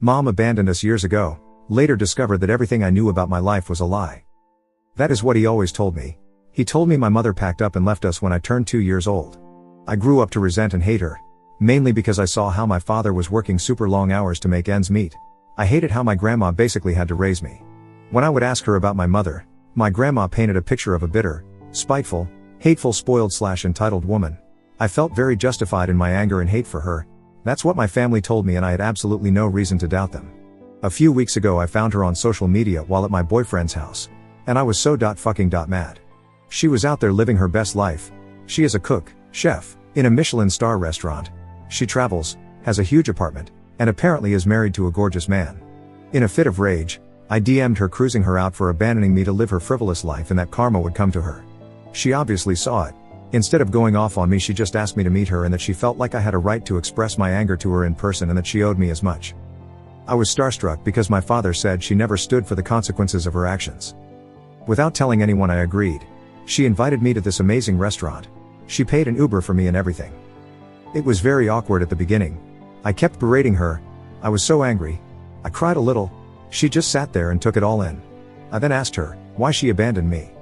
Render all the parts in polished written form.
Mom abandoned us years ago, later discovered that everything I knew about my life was a lie. That is what he always told me. He told me my mother packed up and left us when I turned 2 years old. I grew up to resent and hate her, mainly because I saw how my father was working super long hours to make ends meet. I hated how my grandma basically had to raise me. When I would ask her about my mother, my grandma painted a picture of a bitter, spiteful, hateful spoiled/entitled woman. I felt very justified in my anger and hate for her. That's what my family told me and I had absolutely no reason to doubt them. A few weeks ago I found her on social media while at my boyfriend's house. And I was so mad. She was out there living her best life. She is a cook, chef, in a Michelin star restaurant. She travels, has a huge apartment, and apparently is married to a gorgeous man. In a fit of rage, I DM'd her cruising her out for abandoning me to live her frivolous life and that karma would come to her. She obviously saw it. Instead of going off on me, she just asked me to meet her and that she felt like I had a right to express my anger to her in person and that she owed me as much. I was starstruck because my father said she never stood for the consequences of her actions. Without telling anyone, I agreed. She invited me to this amazing restaurant. She paid an Uber for me and everything. It was very awkward at the beginning. I kept berating her. I was so angry. I cried a little. She just sat there and took it all in. I then asked her why she abandoned me.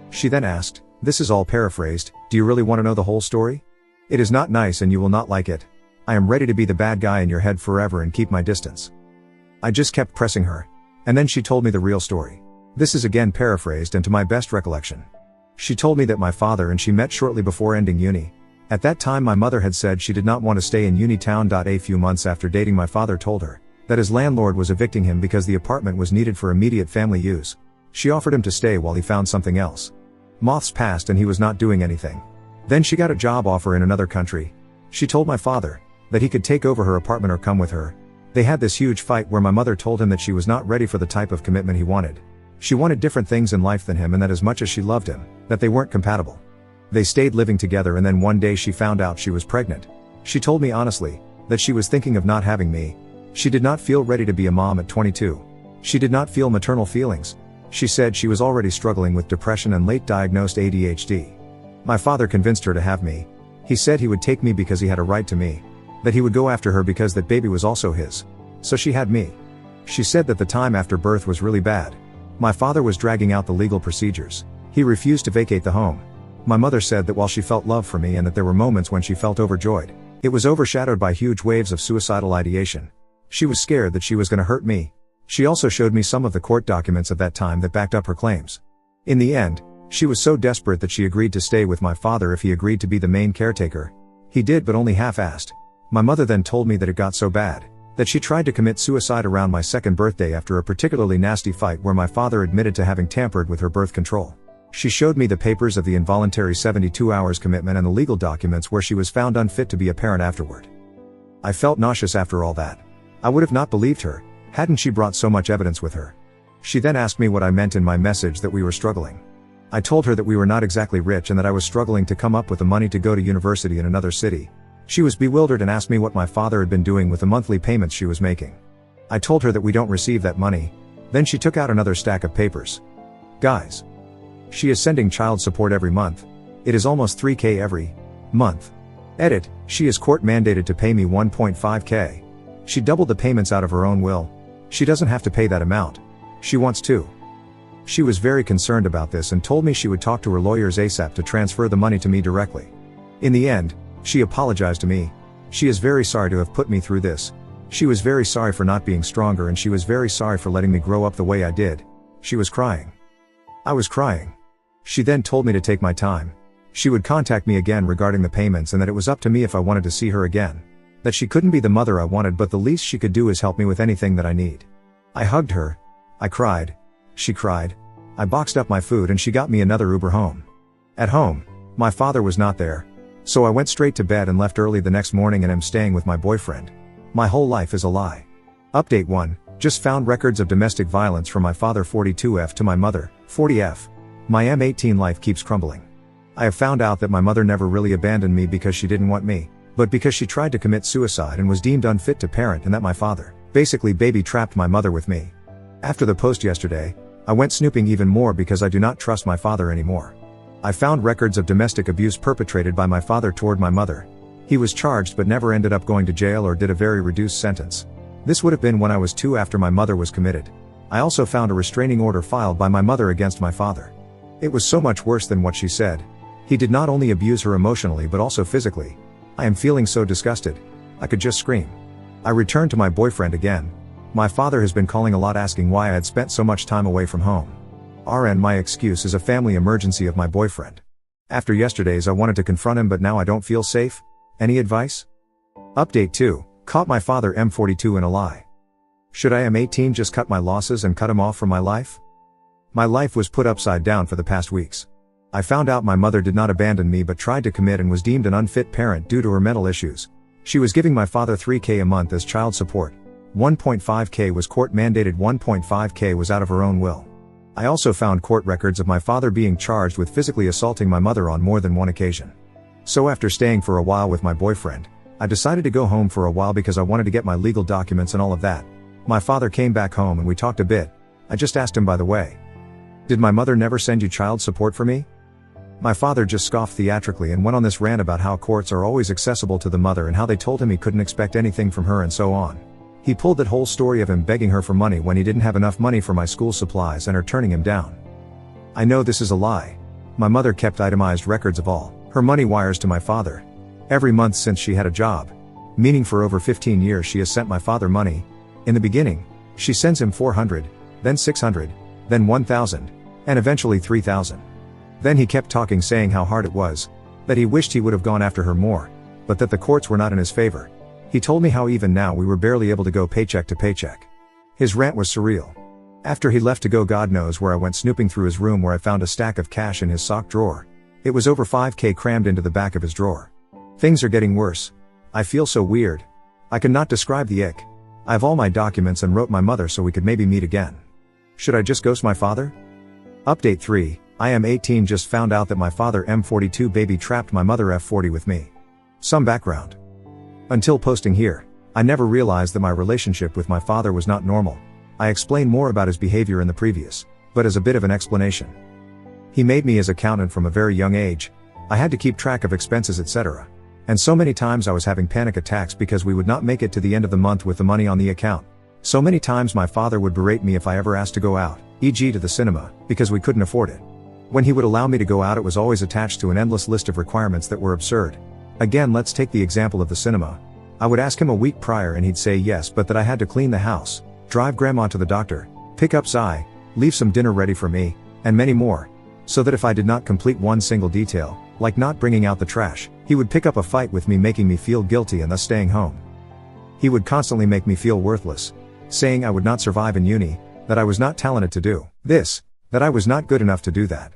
She then asked, this is all paraphrased, do you really want to know the whole story? It is not nice and you will not like it. I am ready to be the bad guy in your head forever and keep my distance. I just kept pressing her. And then she told me the real story. This is again paraphrased and to my best recollection. She told me that my father and she met shortly before ending uni. At that time my mother had said she did not want to stay in uni town. A few months after dating, my father told her that his landlord was evicting him because the apartment was needed for immediate family use. She offered him to stay while he found something else. Months passed and he was not doing anything. Then she got a job offer in another country. She told my father that he could take over her apartment or come with her. They had this huge fight where my mother told him that she was not ready for the type of commitment he wanted. She wanted different things in life than him and that as much as she loved him, that they weren't compatible. They stayed living together and then one day she found out she was pregnant. She told me honestly that she was thinking of not having me. She did not feel ready to be a mom at 22. She did not feel maternal feelings. She said she was already struggling with depression and late diagnosed ADHD. My father convinced her to have me. He said he would take me because he had a right to me. That he would go after her because that baby was also his. So she had me. She said that the time after birth was really bad. My father was dragging out the legal procedures. He refused to vacate the home. My mother said that while she felt love for me and that there were moments when she felt overjoyed, it was overshadowed by huge waves of suicidal ideation. She was scared that she was going to hurt me. She also showed me some of the court documents of that time that backed up her claims. In the end, she was so desperate that she agreed to stay with my father if he agreed to be the main caretaker. He did, but only half-assed. My mother then told me that it got so bad that she tried to commit suicide around my 2nd birthday after a particularly nasty fight where my father admitted to having tampered with her birth control. She showed me the papers of the involuntary 72 hours commitment and the legal documents where she was found unfit to be a parent afterward. I felt nauseous after all that. I would have not believed her, hadn't she brought so much evidence with her. She then asked me what I meant in my message that we were struggling. I told her that we were not exactly rich and that I was struggling to come up with the money to go to university in another city. She was bewildered and asked me what my father had been doing with the monthly payments she was making. I told her that we don't receive that money. Then she took out another stack of papers. Guys. She is sending child support every month. It is almost $3,000 every month. Edit, she is court mandated to pay me $1.5K. She doubled the payments out of her own will. She doesn't have to pay that amount. She wants to. She was very concerned about this and told me she would talk to her lawyers ASAP to transfer the money to me directly. In the end, she apologized to me. She is very sorry to have put me through this. She was very sorry for not being stronger and she was very sorry for letting me grow up the way I did. She was crying. I was crying. She then told me to take my time. She would contact me again regarding the payments and that it was up to me if I wanted to see her again. That she couldn't be the mother I wanted, but the least she could do is help me with anything that I need. I hugged her. I cried. She cried. I boxed up my food and she got me another Uber home. At home, my father was not there. So I went straight to bed and left early the next morning and am staying with my boyfriend. My whole life is a lie. Update 1. Just found records of domestic violence from my father 42F to my mother, 40F. My M18 life keeps crumbling. I have found out that my mother never really abandoned me because she didn't want me, but because she tried to commit suicide and was deemed unfit to parent and that my father, basically baby trapped my mother with me. After the post yesterday, I went snooping even more because I do not trust my father anymore. I found records of domestic abuse perpetrated by my father toward my mother. He was charged but never ended up going to jail or did a very reduced sentence. This would have been when I was 2 after my mother was committed. I also found a restraining order filed by my mother against my father. It was so much worse than what she said. He did not only abuse her emotionally but also physically. I am feeling so disgusted. I could just scream. I returned to my boyfriend again. My father has been calling a lot asking why I had spent so much time away from home. RN my excuse is a family emergency of my boyfriend. After yesterday's I wanted to confront him but now I don't feel safe. Any advice? Update 2. Caught my father M42 in a lie. Should I M18 just cut my losses and cut him off from my life? My life was put upside down for the past weeks. I found out my mother did not abandon me but tried to commit and was deemed an unfit parent due to her mental issues. She was giving my father $3,000 a month as child support. $1.5K was court mandated, $1.5K was out of her own will. I also found court records of my father being charged with physically assaulting my mother on more than one occasion. So after staying for a while with my boyfriend, I decided to go home for a while because I wanted to get my legal documents and all of that. My father came back home and we talked a bit. I just asked him, by the way, did my mother never send you child support for me? My father just scoffed theatrically and went on this rant about how courts are always accessible to the mother and how they told him he couldn't expect anything from her and so on. He pulled that whole story of him begging her for money when he didn't have enough money for my school supplies and her turning him down. I know this is a lie. My mother kept itemized records of all her money wires to my father. Every month since she had a job, meaning for over 15 years, she has sent my father money. In the beginning, she sends him $400, then $600, then $1,000, and eventually $3,000. Then he kept talking, saying how hard it was, that he wished he would have gone after her more, but that the courts were not in his favor. He told me how even now we were barely able to go paycheck to paycheck. His rant was surreal. After he left to go, God knows where, I went snooping through his room where I found a stack of cash in his sock drawer. It was over $5,000 crammed into the back of his drawer. Things are getting worse. I feel so weird. I cannot describe the ick. I have all my documents and wrote my mother so we could maybe meet again. Should I just ghost my father? Update 3. I am 18, just found out that my father M42 baby trapped my mother F40 with me. Some background. Until posting here, I never realized that my relationship with my father was not normal. I explain more about his behavior in the previous, but as a bit of an explanation. He made me his accountant from a very young age. I had to keep track of expenses, etc. And so many times I was having panic attacks because we would not make it to the end of the month with the money on the account. So many times my father would berate me if I ever asked to go out, e.g. to the cinema, because we couldn't afford it. When he would allow me to go out, it was always attached to an endless list of requirements that were absurd. Again, let's take the example of the cinema. I would ask him a week prior and he'd say yes, but that I had to clean the house, drive grandma to the doctor, pick up Sai, leave some dinner ready for me, and many more. So that if I did not complete one single detail, like not bringing out the trash, he would pick up a fight with me, making me feel guilty and thus staying home. He would constantly make me feel worthless, saying I would not survive in uni, that I was not talented to do this, that I was not good enough to do that.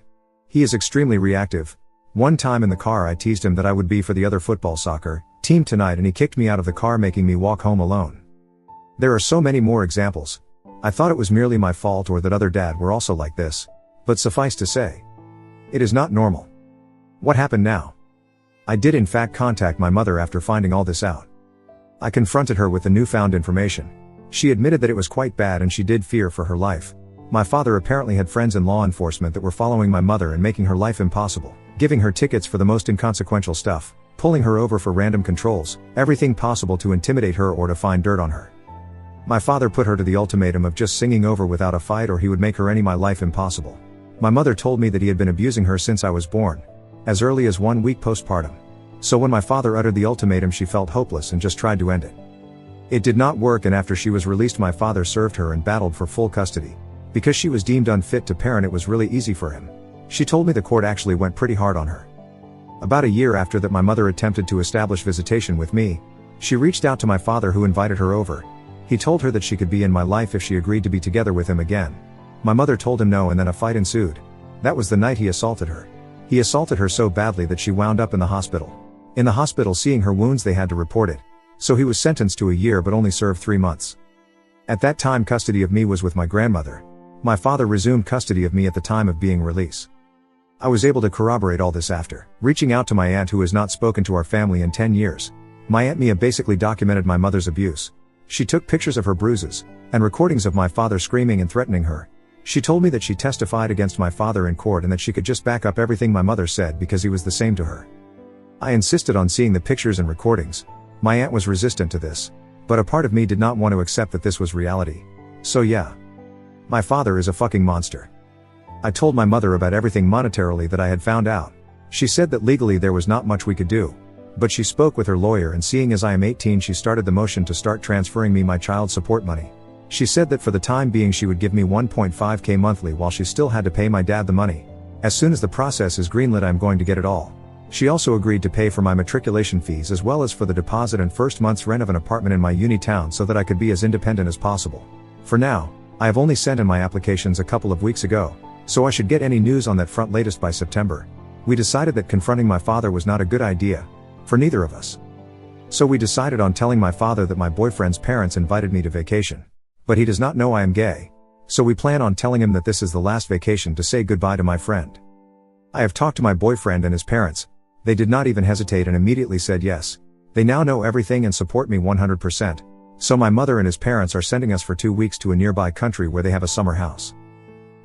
He is extremely reactive. One time in the car I teased him that I would be for the other football soccer team tonight and he kicked me out of the car, making me walk home alone. There are so many more examples. I thought it was merely my fault or that other dad were also like this, but suffice to say, it is not normal. What happened now? I did in fact contact my mother after finding all this out. I confronted her with the newfound information. She admitted that it was quite bad and she did fear for her life. My father apparently had friends in law enforcement that were following my mother and making her life impossible, giving her tickets for the most inconsequential stuff, pulling her over for random controls, everything possible to intimidate her or to find dirt on her. My father put her to the ultimatum of just singing over without a fight or he would make her my life impossible. My mother told me that he had been abusing her since I was born, as early as 1 week postpartum. So when my father uttered the ultimatum, she felt hopeless and just tried to end it. It did not work, and after she was released, my father served her and battled for full custody. Because she was deemed unfit to parent, it was really easy for him. She told me the court actually went pretty hard on her. About a year after that, my mother attempted to establish visitation with me. She reached out to my father, who invited her over. He told her that she could be in my life if she agreed to be together with him again. My mother told him no, and then a fight ensued. That was the night he assaulted her. He assaulted her so badly that she wound up in the hospital. In the hospital, seeing her wounds, they had to report it. So he was sentenced to a year but only served 3 months. At that time, custody of me was with my grandmother. My father resumed custody of me at the time of being released. I was able to corroborate all this after reaching out to my aunt, who has not spoken to our family in 10 years. My Aunt Mia basically documented my mother's abuse. She took pictures of her bruises and recordings of my father screaming and threatening her. She told me that she testified against my father in court and that she could just back up everything my mother said because he was the same to her. I insisted on seeing the pictures and recordings. My aunt was resistant to this. But a part of me did not want to accept that this was reality. So yeah. My father is a fucking monster. I told my mother about everything monetarily that I had found out. She said that legally there was not much we could do. But she spoke with her lawyer, and seeing as I am 18, she started the motion to start transferring me my child support money. She said that for the time being she would give me 1.5k monthly while she still had to pay my dad the money. As soon as the process is greenlit, I'm going to get it all. She also agreed to pay for my matriculation fees as well as for the deposit and first month's rent of an apartment in my uni town so that I could be as independent as possible. For now, I have only sent in my applications a couple of weeks ago, so I should get any news on that front latest by September. We decided that confronting my father was not a good idea for neither of us. So we decided on telling my father that my boyfriend's parents invited me to vacation. But he does not know I am gay. So we plan on telling him that this is the last vacation to say goodbye to my friend. I have talked to my boyfriend and his parents. They did not even hesitate and immediately said yes. They now know everything and support me 100%. So my mother and his parents are sending us for 2 weeks to a nearby country where they have a summer house.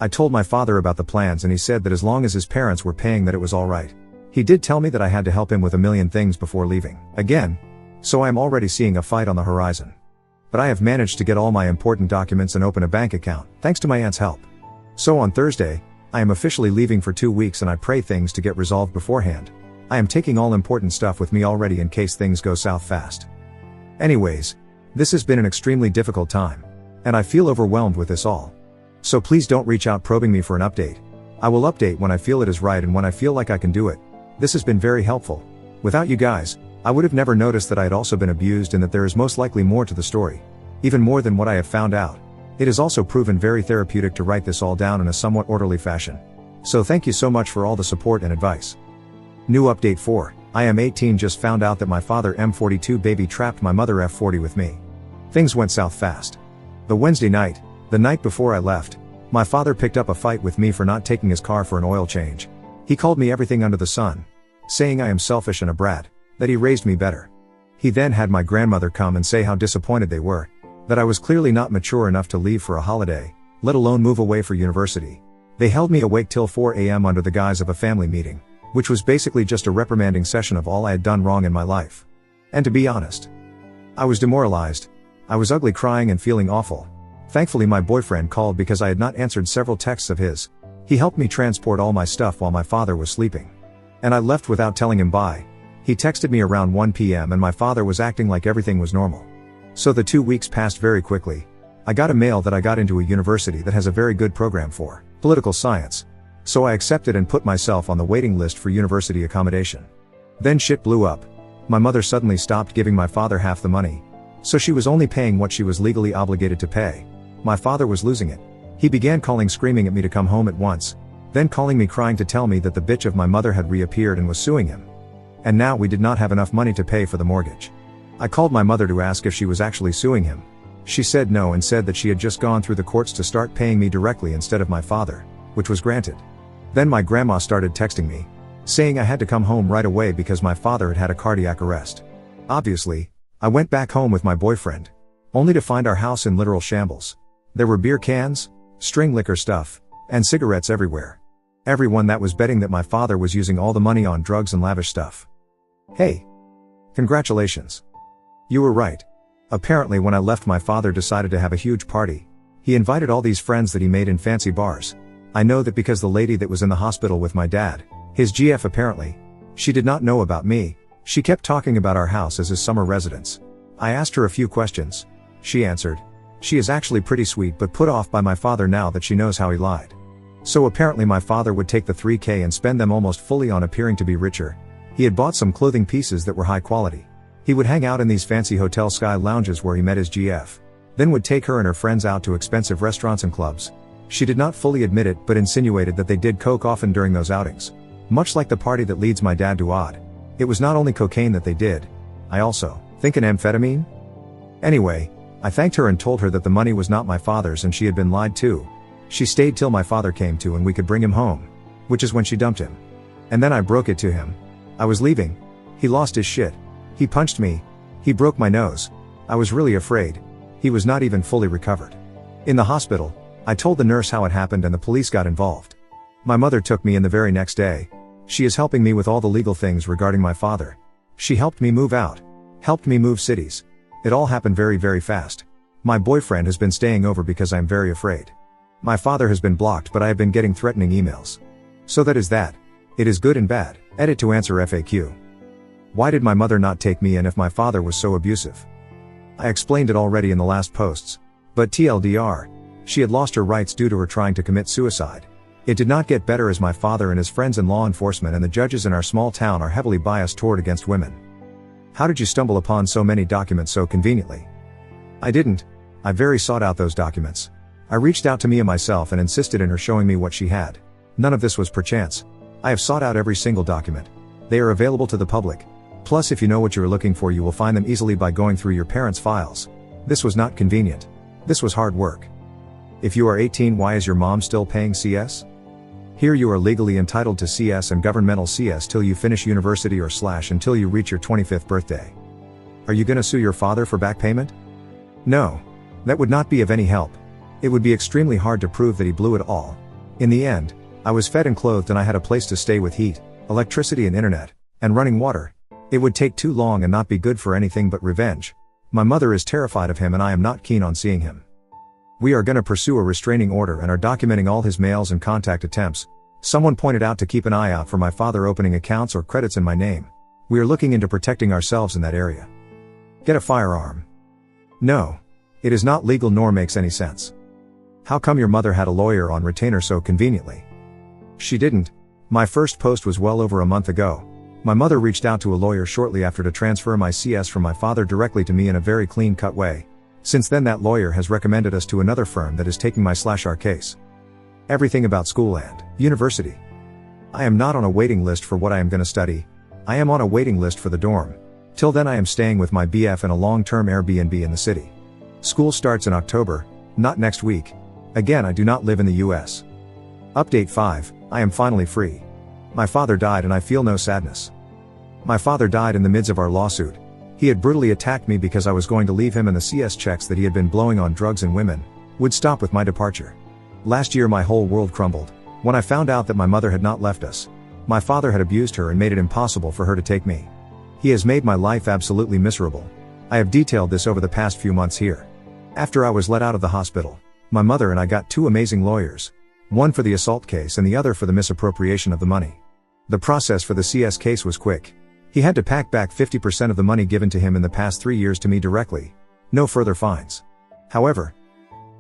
I told my father about the plans and he said that as long as his parents were paying that it was alright. He did tell me that I had to help him with a million things before leaving. Again. So I am already seeing a fight on the horizon. But I have managed to get all my important documents and open a bank account, thanks to my aunt's help. So on Thursday, I am officially leaving for 2 weeks and I pray things to get resolved beforehand. I am taking all important stuff with me already in case things go south fast. Anyways, this has been an extremely difficult time. And I feel overwhelmed with this all. So please don't reach out probing me for an update. I will update when I feel it is right and when I feel like I can do it. This has been very helpful. Without you guys, I would have never noticed that I had also been abused and that there is most likely more to the story. Even more than what I have found out. It has also proven very therapeutic to write this all down in a somewhat orderly fashion. So thank you so much for all the support and advice. New update 4. I am 18, just found out that my father M42 baby trapped my mother F40 with me. Things went south fast. The Wednesday night, the night before I left, my father picked up a fight with me for not taking his car for an oil change. He called me everything under the sun, saying I am selfish and a brat, that he raised me better. He then had my grandmother come and say how disappointed they were, that I was clearly not mature enough to leave for a holiday, let alone move away for university. They held me awake till 4 a.m. under the guise of a family meeting, which was basically just a reprimanding session of all I had done wrong in my life. And to be honest, I was demoralized. I was ugly, crying and feeling awful. Thankfully my boyfriend called because I had not answered several texts of his. He helped me transport all my stuff while my father was sleeping. And I left without telling him bye. He texted me around 1 p.m. and my father was acting like everything was normal. So the 2 weeks passed very quickly. I got a mail that I got into a university that has a very good program for political science. So I accepted and put myself on the waiting list for university accommodation. Then shit blew up. My mother suddenly stopped giving my father half the money. So she was only paying what she was legally obligated to pay. My father was losing it. He began calling, screaming at me to come home at once. Then calling me crying to tell me that the bitch of my mother had reappeared and was suing him. And now we did not have enough money to pay for the mortgage. I called my mother to ask if she was actually suing him. She said no and said that she had just gone through the courts to start paying me directly instead of my father, which was granted. Then my grandma started texting me, saying I had to come home right away because my father had had a cardiac arrest. Obviously, I went back home with my boyfriend, only to find our house in literal shambles. There were beer cans, string liquor stuff, and cigarettes everywhere. Everyone that was betting that my father was using all the money on drugs and lavish stuff. Hey! Congratulations. You were right. Apparently when I left, my father decided to have a huge party. He invited all these friends that he made in fancy bars. I know that because the lady that was in the hospital with my dad, his GF apparently, she did not know about me. She kept talking about our house as his summer residence. I asked her a few questions. She answered. She is actually pretty sweet but put off by my father now that she knows how he lied. So apparently my father would take the 3K and spend them almost fully on appearing to be richer. He had bought some clothing pieces that were high quality. He would hang out in these fancy hotel sky lounges where he met his GF. Then would take her and her friends out to expensive restaurants and clubs. She did not fully admit it but insinuated that they did coke often during those outings. Much like the party that leads my dad to odd. It was not only cocaine that they did. I also think an amphetamine? Anyway, I thanked her and told her that the money was not my father's and she had been lied to. She stayed till my father came to and we could bring him home. Which is when she dumped him. And then I broke it to him. I was leaving. He lost his shit. He punched me. He broke my nose. I was really afraid. He was not even fully recovered. In the hospital, I told the nurse how it happened and the police got involved. My mother took me in the very next day. She is helping me with all the legal things regarding my father. She helped me move out. Helped me move cities. It all happened very, very fast. My boyfriend has been staying over because I am very afraid. My father has been blocked, but I have been getting threatening emails. So that is that. It is good and bad. Edit to answer FAQ. Why did my mother not take me in if my father was so abusive? I explained it already in the last posts. But TLDR, she had lost her rights due to her trying to commit suicide. It did not get better as my father and his friends in law enforcement and the judges in our small town are heavily biased toward against women. How did you stumble upon so many documents so conveniently? I didn't. I very sought out those documents. I reached out to Mia myself and insisted in her showing me what she had. None of this was perchance. I have sought out every single document. They are available to the public. Plus, if you know what you are looking for, you will find them easily by going through your parents' files. This was not convenient. This was hard work. If you are 18, why is your mom still paying CS? Here you are legally entitled to CS and governmental CS till you finish university or / until you reach your 25th birthday. Are you gonna sue your father for back payment? No. That would not be of any help. It would be extremely hard to prove that he blew it all. In the end, I was fed and clothed and I had a place to stay with heat, electricity and internet, and running water. It would take too long and not be good for anything but revenge. My mother is terrified of him and I am not keen on seeing him. We are gonna pursue a restraining order and are documenting all his mails and contact attempts. Someone pointed out to keep an eye out for my father opening accounts or credits in my name. We are looking into protecting ourselves in that area. Get a firearm. No. It is not legal nor makes any sense. How come your mother had a lawyer on retainer so conveniently? She didn't. My first post was well over a month ago. My mother reached out to a lawyer shortly after to transfer my CS from my father directly to me in a very clean-cut way. Since then that lawyer has recommended us to another firm that is taking my / our case. Everything about school and university. I am not on a waiting list for what I am gonna study. I am on a waiting list for the dorm. Till then I am staying with my BF in a long-term Airbnb in the city. School starts in October, not next week. Again, I do not live in the US. Update 5, I am finally free. My father died and I feel no sadness. My father died in the midst of our lawsuit. He had brutally attacked me because I was going to leave him, and the CS checks that he had been blowing on drugs and women would stop with my departure. Last year my whole world crumbled when I found out that my mother had not left us. My father had abused her and made it impossible for her to take me. He has made my life absolutely miserable. I have detailed this over the past few months here. After I was let out of the hospital, my mother and I got 2 amazing lawyers. One for the assault case and the other for the misappropriation of the money. The process for the CS case was quick. He had to pack back 50% of the money given to him in the past 3 years to me directly. No further fines. However,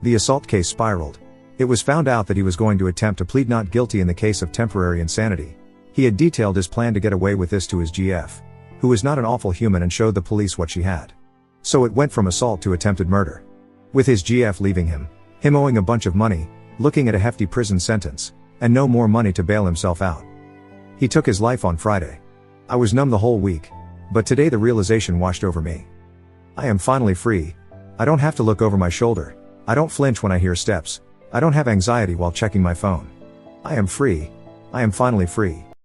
the assault case spiraled. It was found out that he was going to attempt to plead not guilty in the case of temporary insanity. He had detailed his plan to get away with this to his GF, who was not an awful human and showed the police what she had. So it went from assault to attempted murder. With his GF leaving him owing a bunch of money, looking at a hefty prison sentence, and no more money to bail himself out. He took his life on Friday. I was numb the whole week, but today the realization washed over me. I am finally free. I don't have to look over my shoulder. I don't flinch when I hear steps. I don't have anxiety while checking my phone. I am free. I am finally free.